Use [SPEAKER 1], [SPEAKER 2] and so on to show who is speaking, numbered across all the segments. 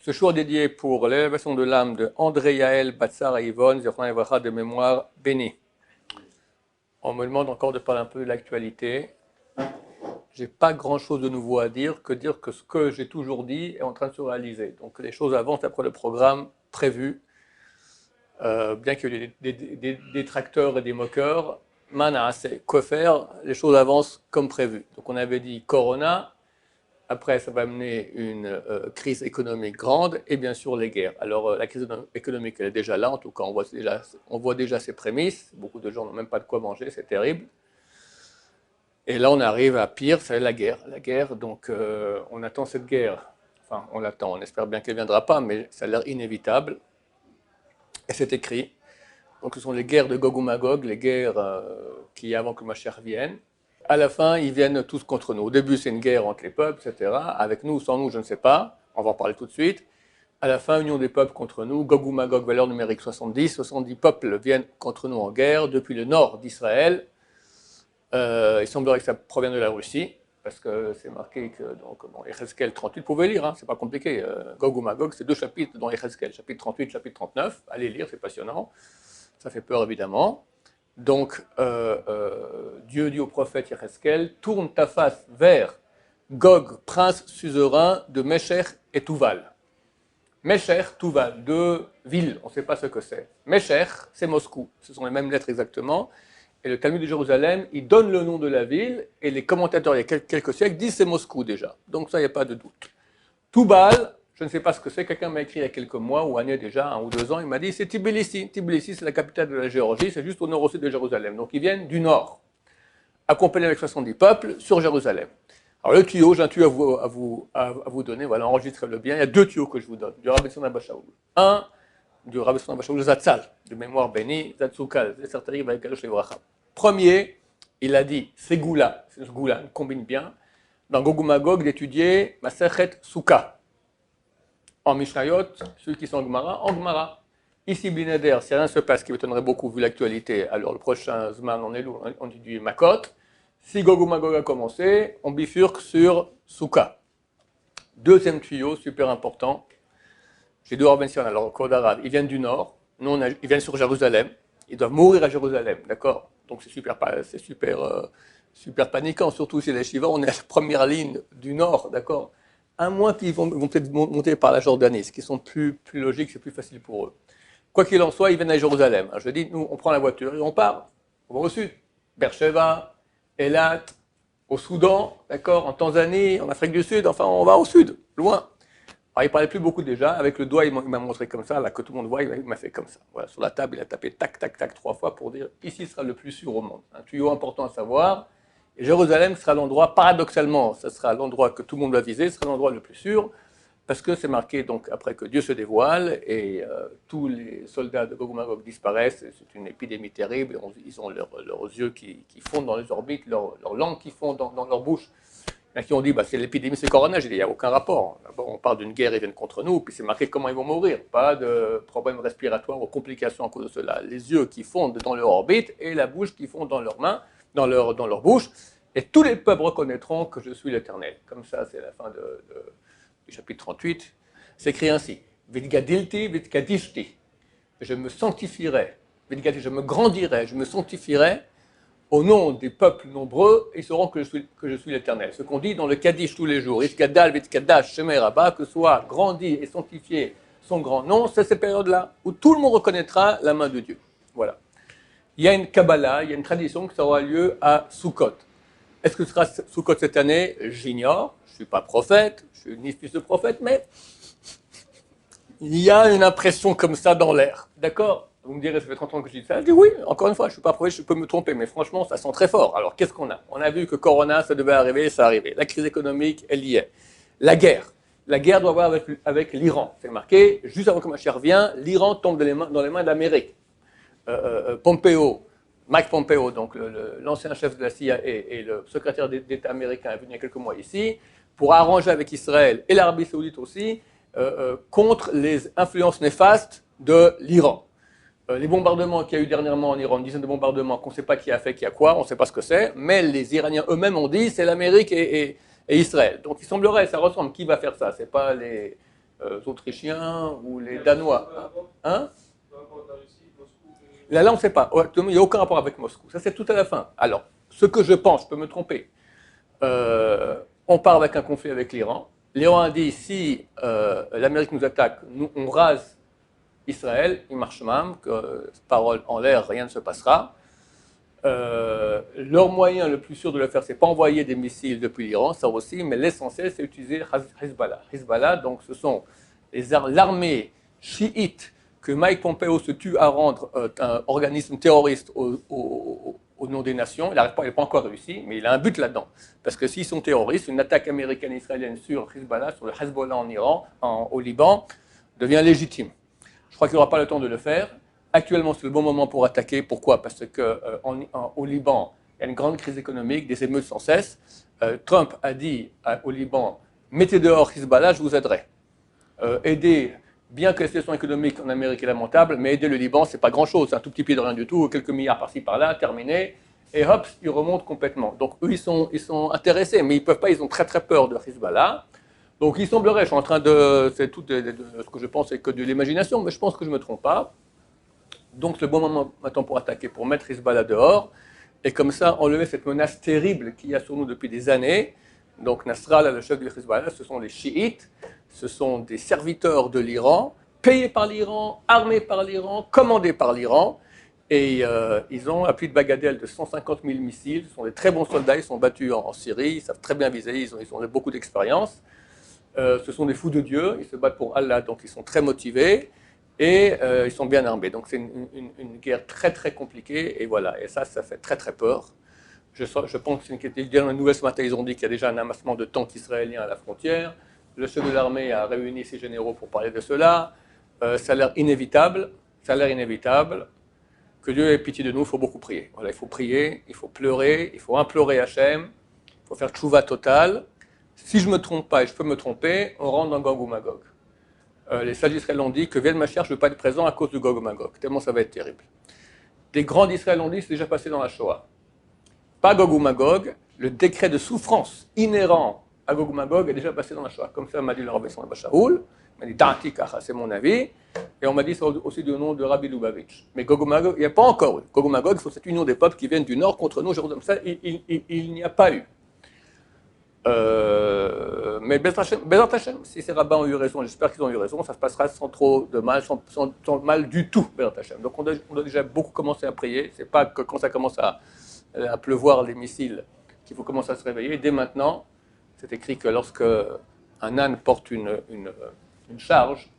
[SPEAKER 1] Ce jour est dédié pour l'élévation de l'âme de André Yael Batsar et Yvonne, Zerfan Evracha de mémoire bénie. On me demande encore de parler un peu de l'actualité. J'ai pas grand chose de nouveau à dire que ce que j'ai toujours dit est en train de se réaliser. Donc les choses avancent après le programme prévu. Bien qu'il y ait des détracteurs et des moqueurs, Mana, c'est quoi faire, les choses avancent comme prévu. Donc on avait dit Corona, après ça va amener une crise économique grande et bien sûr les guerres. Alors la crise économique elle est déjà là, en tout cas on voit déjà ses prémices, beaucoup de gens n'ont même pas de quoi manger, c'est terrible. Et là on arrive à pire, c'est la guerre. La guerre, donc on attend cette guerre, enfin on l'attend, on espère bien qu'elle ne viendra pas, mais ça a l'air inévitable. Et c'est écrit. Donc ce sont les guerres de Gog ou Magog, les guerres qu'il y a avant que Mashiach vienne. À la fin, ils viennent tous contre nous. Au début, c'est une guerre entre les peuples, etc. Avec nous, sans nous, je ne sais pas. On va en parler tout de suite. À la fin, union des peuples contre nous. Gog ou Magog, valeur numérique 70. 70 peuples viennent contre nous en guerre depuis le nord d'Israël. Il semblerait que ça provienne de la Russie, parce que c'est marqué que dans Yechezkel 38, vous pouvez lire, hein, c'est pas compliqué. Gog ou Magog, c'est 2 chapitres dans Yechezkel, chapitre 38, chapitre 39. Allez lire, c'est passionnant. Ça fait peur évidemment. Donc, Dieu dit au prophète Yechezkel, tourne ta face vers Gog, prince suzerain de Meshech et Tuval. Meshech, Tuval, 2 villes, on ne sait pas ce que c'est. Meshech, c'est Moscou, ce sont les mêmes lettres exactement. Et le Talmud de Jérusalem, il donne le nom de la ville, et les commentateurs, il y a quelques siècles, disent c'est Moscou déjà. Donc ça, il n'y a pas de doute. Tubal, je ne sais pas ce que c'est, quelqu'un m'a écrit il y a quelques mois ou années déjà, 1 ou 2 ans, il m'a dit c'est Tbilissi. Tbilissi, c'est la capitale de la Géorgie, c'est juste au nord aussi de Jérusalem. Donc ils viennent du nord, accompagnés avec 70 peuples sur Jérusalem. Alors le tuyau, j'ai un tuyau à vous donner, voilà, enregistrez-le bien. Il y a 2 tuyaux que je vous donne, du Rabbi Shimon Abba Shaul. Un, du Rabbi Shimon Abba Shaul Zatzal, de mémoire bénie, Zatzukal, Zesartari, Vaïkadosh Levracha. Premier, il a dit, c'est Goula, on combine bien, dans Gog ou Magog, d'étudier Masechet Souka. En Mishnayot, ceux qui sont en Gemara. Ici, Binader, si rien ne se passe, qui m'étonnerait beaucoup vu l'actualité, alors le prochain Zman, on est lourd, on étudie Makot. Si Gog ou Magog a commencé, on bifurque sur Souka. Deuxième tuyau, super important. J'ai 2 Orbensian, alors au cours d'arabe, ils viennent du nord, nous ils viennent sur Jérusalem, ils doivent mourir à Jérusalem, d'accord? Donc c'est super paniquant, surtout si les Shiva, on est à la première ligne du nord, d'accord? À moins qu'ils vont peut-être monter par la Jordanie, ce qui sont plus logique, c'est plus facile pour eux. Quoi qu'il en soit, ils viennent à Jérusalem. Alors je dis, nous, on prend la voiture et on part. On va au sud. Beersheba, Eilat, au Soudan, d'accord, en Tanzanie, en Afrique du Sud, enfin, on va au sud, loin. Alors, il ne parlait plus beaucoup déjà. Avec le doigt, il m'a montré comme ça, là, que tout le monde voit, il m'a fait comme ça. Voilà, sur la table, il a tapé tac, tac, tac 3 fois pour dire, ici sera le plus sûr au monde. Un tuyau important à savoir. Et Jérusalem sera l'endroit, paradoxalement, ce sera l'endroit que tout le monde va viser, ce sera l'endroit le plus sûr, parce que c'est marqué donc après que Dieu se dévoile et tous les soldats de Gog ou Magog disparaissent, c'est une épidémie terrible, ils ont leurs yeux qui fondent dans les orbites, leur langue qui fond dans leur bouche. Il y en a qui ont dit c'est l'épidémie, c'est Corona, j'ai dit il n'y a aucun rapport. D'abord on parle d'une guerre, ils viennent contre nous, puis c'est marqué comment ils vont mourir, pas de problèmes respiratoires ou complications à cause de cela. Les yeux qui fondent dans leur orbite et la bouche qui fond dans leurs mains, dans leur bouche, et tous les peuples reconnaîtront que je suis l'Éternel. Comme ça, c'est la fin du chapitre 38. C'est écrit ainsi, Vidgadilti, Vidgadishti, je me sanctifierai, je me grandirai, je me sanctifierai au nom des peuples nombreux, ils sauront que je suis l'Éternel. Ce qu'on dit dans le Kaddish tous les jours, Iskadal, Vitkadash, Shemer Rabba, que soit grandi et sanctifié son grand nom, c'est cette période-là où tout le monde reconnaîtra la main de Dieu. Voilà. Il y a une Kabbalah, il y a une tradition que ça aura lieu à Sukkot. Est-ce que ce sera Sukkot cette année? J'ignore, je ne suis pas prophète, je suis ni fils de prophète, mais il y a une impression comme ça dans l'air, d'accord? Vous me direz, ça fait 30 ans que je dis ça. Je dis oui, encore une fois, je ne suis pas prophète, je peux me tromper, mais franchement, ça sent très fort. Alors, qu'est-ce qu'on a? On a vu que Corona, ça devait arriver, ça arrivait. La crise économique, elle y est. La guerre doit avoir avec l'Iran. C'est marqué, juste avant que Mashiach vienne, l'Iran tombe dans les mains d'Amérique. Mike Pompeo, donc l'ancien chef de la CIA et le secrétaire d'État américain est venu il y a quelques mois ici, pour arranger avec Israël et l'Arabie Saoudite aussi, contre les influences néfastes de l'Iran. Les bombardements qu'il y a eu dernièrement en Iran, une dizaine de bombardements qu'on ne sait pas qui a fait, qui a quoi, on ne sait pas ce que c'est, mais les Iraniens eux-mêmes ont dit c'est l'Amérique et Israël. Donc il semblerait, ça ressemble, qui va faire ça? Ce n'est pas Autrichiens ou les Danois. Hein? Là, on ne sait pas. Il n'y a aucun rapport avec Moscou. Ça, c'est tout à la fin. Alors, ce que je pense, je peux me tromper. On part avec un conflit avec l'Iran. L'Iran a dit, si l'Amérique nous attaque, nous, on rase Israël, il marche même, que parole en l'air, rien ne se passera. Leur moyen le plus sûr de le faire, c'est pas envoyer des missiles depuis l'Iran, ça aussi, mais l'essentiel, c'est utiliser Hezbollah. Hezbollah, donc, ce sont l'armée chiite que Mike Pompeo se tue à rendre un organisme terroriste au nom des nations. Il n'a pas encore réussi, mais il a un but là-dedans. Parce que s'ils sont terroristes, une attaque américaine et israélienne sur Hezbollah, sur le Hezbollah en Iran, au Liban, devient légitime. Je crois qu'il n'aura pas le temps de le faire. Actuellement, c'est le bon moment pour attaquer. Pourquoi? Parce qu'au Liban, il y a une grande crise économique, des émeutes sans cesse. Trump a dit au Liban, mettez dehors Hezbollah, je vous aiderai. Aider, bien que la situation économique en Amérique est lamentable, mais aider le Liban, c'est pas grand-chose. C'est un tout petit pied de rien du tout, quelques milliards par-ci par-là, terminé. Et hop, ils remontent complètement. Donc eux, ils sont intéressés, mais ils ne peuvent pas, ils ont très très peur de Hezbollah. Donc il semblerait, je suis en train de... C'est tout ce que je pense, c'est que de l'imagination, mais je pense que je ne me trompe pas. Donc c'est le bon moment maintenant pour attaquer, pour mettre Hezbollah dehors, et comme ça enlever cette menace terrible qu'il y a sur nous depuis des années. Donc Nasrallah, le chef du Hezbollah, ce sont les chiites, ce sont des serviteurs de l'Iran, payés par l'Iran, armés par l'Iran, commandés par l'Iran, et ils ont un puits de bagadelle de 150 000 missiles, ce sont des très bons soldats, ils sont battus en Syrie, ils savent très bien viser, ils ont beaucoup d'expérience. Ce sont des fous de Dieu, ils se battent pour Allah, donc ils sont très motivés, et ils sont bien armés. Donc c'est une guerre très très compliquée, et voilà, et ça fait très très peur. Je pense que c'est une question. Dans la nouvelle ce matin, ils ont dit qu'il y a déjà un amassement de tanks israéliens à la frontière. Le chef de l'armée a réuni ses généraux pour parler de cela. Ça a l'air inévitable. Ça a l'air inévitable. Que Dieu ait pitié de nous, il faut beaucoup prier. Voilà, il faut prier, il faut pleurer, il faut implorer Hachem, il faut faire tchouva totale. Si je ne me trompe pas, et je peux me tromper, on rentre dans Gog ou Magog. Les sages d'Israël ont dit que vienne ma chère, je ne veux pas être présent à cause de Gog ou Magog. Tellement ça va être terrible. Des grands d'Israël ont dit c'est déjà passé dans la Shoah. Pas Gog ou Magog, le décret de souffrance inhérent à Gog ou Magog est déjà passé dans la Shoah. Comme ça m'a dit le Rav Besson Shaoul, il m'a dit Da'ati Kacha, c'est mon avis, et on m'a dit aussi du nom de Rabbi Lubavitch. Mais Gog ou Magog, il n'y a pas encore eu. Gog ou Magog, il faut cette union des peuples qui viennent du nord contre nous, Jérusalem. Ça, il n'y a pas eu. Mais Bezrat Hashem, si ces rabbins ont eu raison, j'espère qu'ils ont eu raison, ça se passera sans trop de mal, sans mal du tout, Bezrat Hashem. Donc on doit déjà beaucoup commencer à prier, c'est pas que quand ça commence à pleuvoir les missiles qu'il faut commencer à se réveiller. Dès maintenant, c'est écrit que lorsque un âne porte une charge,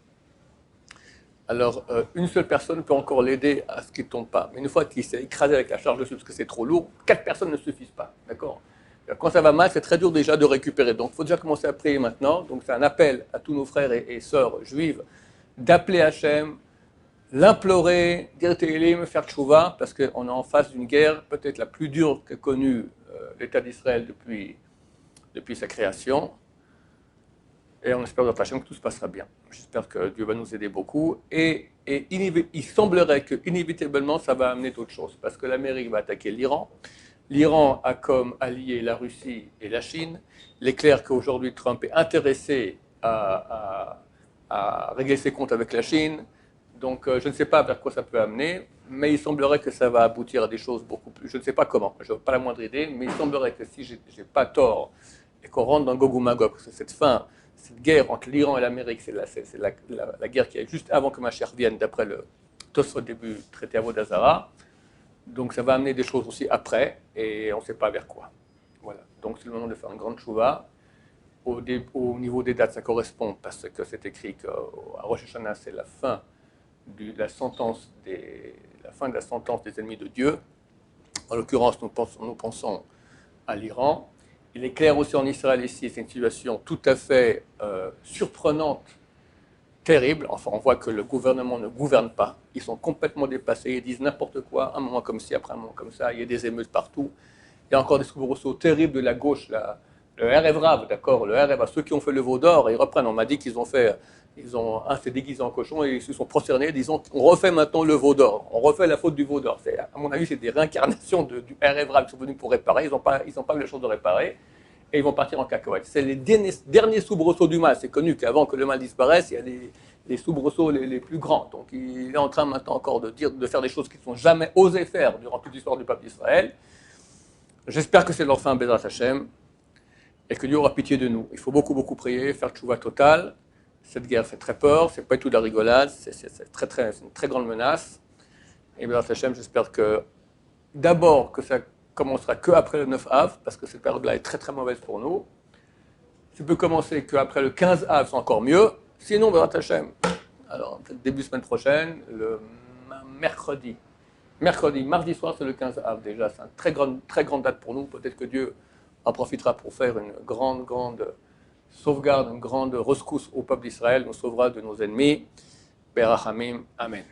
[SPEAKER 1] alors une seule personne peut encore l'aider à ce qu'il ne tombe pas. Mais une fois qu'il s'est écrasé avec la charge dessus parce que c'est trop lourd, 4 personnes ne suffisent pas, d'accord? Quand ça va mal, c'est très dur déjà de récupérer. Donc il faut déjà commencer à prier maintenant. Donc c'est un appel à tous nos frères et sœurs juives d'appeler Hachem, l'implorer, dire Tehillim, faire tchouva, parce qu'on est en face d'une guerre peut-être la plus dure qu'a connue l'État d'Israël depuis sa création. Et on espère que tout se passera bien. J'espère que Dieu va nous aider beaucoup. Et il semblerait que inévitablement ça va amener d'autres choses, parce que l'Amérique va attaquer l'Iran. L'Iran a comme allié la Russie et la Chine. Il est clair qu'aujourd'hui Trump est intéressé à régler ses comptes avec la Chine. Donc je ne sais pas vers quoi ça peut amener, mais il semblerait que ça va aboutir à des choses beaucoup plus... Je ne sais pas comment, je n'ai pas la moindre idée, mais il semblerait que si je n'ai pas tort et qu'on rentre dans Gog ou Magog, cette guerre entre l'Iran et l'Amérique, c'est la guerre qui est juste avant que ma chère vienne, d'après le Tosfot début traité Avodazara. Donc ça va amener des choses aussi après, et on ne sait pas vers quoi. Voilà. Donc c'est le moment de faire une grande chouva. Au niveau des dates, ça correspond, parce que c'est écrit qu'à Rosh Hashanah, c'est la fin de la sentence des ennemis de Dieu. En l'occurrence, nous pensons à l'Iran. Il est clair aussi en Israël ici, c'est une situation tout à fait surprenante, terrible. Enfin, on voit que le gouvernement ne gouverne pas. Ils sont complètement dépassés, ils disent n'importe quoi, un moment comme ci, après un moment comme ça. Il y a des émeutes partout. Il y a encore des soubresauts terribles de la gauche, le Erev Rav, d'accord, le Erev Rav, ceux qui ont fait le veau d'or, ils reprennent. On m'a dit qu'ils ont fait, un s'est déguisé en cochon et ils se sont prosternés, disant on refait maintenant le veau d'or, on refait la faute du veau d'or. À mon avis, c'est des réincarnations du Erev Rav qui sont venus pour réparer, ils n'ont pas eu la chance de réparer. et ils vont partir en cacahuète. C'est les derniers soubresauts du mal. C'est connu qu'avant que le mal disparaisse, il y a les soubresauts les plus grands. Donc il est en train maintenant encore de faire des choses qu'ils n'ont jamais osé faire durant toute l'histoire du peuple d'Israël. J'espère que c'est leur fin, Bezrat Hashem, et que Dieu aura pitié de nous. Il faut beaucoup, beaucoup prier, faire tchouva totale. Cette guerre fait très peur, c'est pas du tout de la rigolade, c'est une très grande menace. Et Bezrat Hashem, j'espère que d'abord que ça commencera qu'après le 9 Av, parce que cette période-là est très très mauvaise pour nous. Ça peut commencer qu'après le 15 Av, c'est encore mieux. Sinon, Bezrat Hashem, alors début semaine prochaine, le mercredi, mardi soir, c'est le 15 Av déjà. C'est une très grande date pour nous. Peut-être que Dieu en profitera pour faire une grande sauvegarde, une grande rescousse au peuple d'Israël, nous sauvera de nos ennemis. Berachamim, Amen.